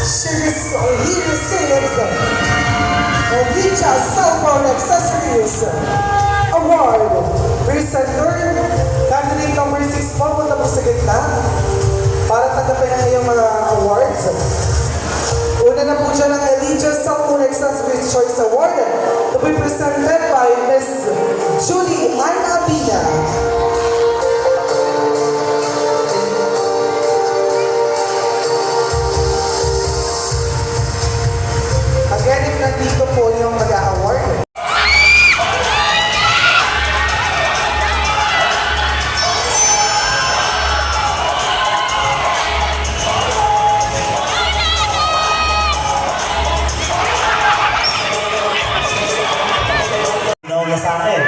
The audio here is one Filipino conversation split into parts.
She receives Ovicha Cell Phone Accessories Award. Presenter, candidate number 6 po, punta po sa gitna para tanggapin ang iyong mga awards. Una na po dyan ang Elijah Cell Phone Accessories Choice Award to be presented by Ms. Julie Abina. Again, if nandito po yung mag-award. Sa akin.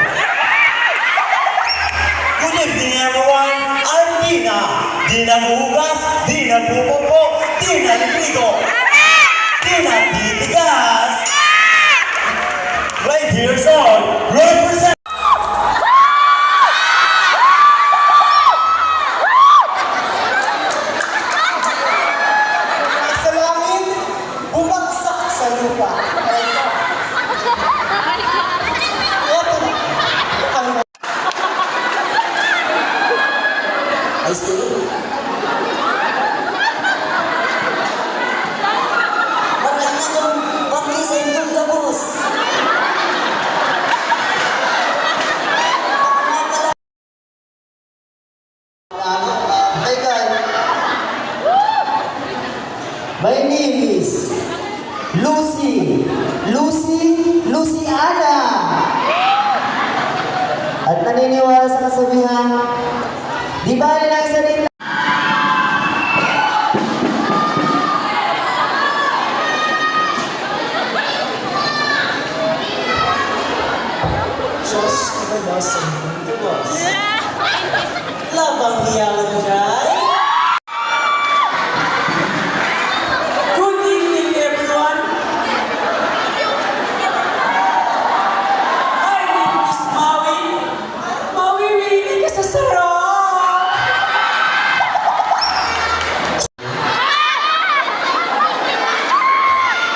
Good evening everyone, I'm Dina. Di naghugas, di nagpupupo, di naliligo, di nagtitigas. Right here, so represent. Sa langit, bumagsak sa lupa. I stay. Bakit na itong pag-isip ng labos? My name is Luciana. At naniniwala sa kasabihan, di ba nila isa rin? Diyos ko na nasa mundo, boss. Labang hiyawan dyan. Good evening, everyone. My name is Maui. Maui, really ka sa sarap.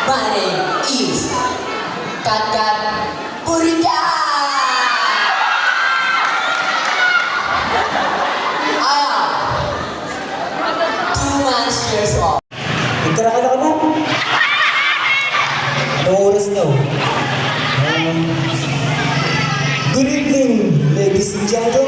My name is Kat Purita. I am 2 months years old. Nagkaroon ako na. Anong oras na? Good evening, ladies and gentlemen.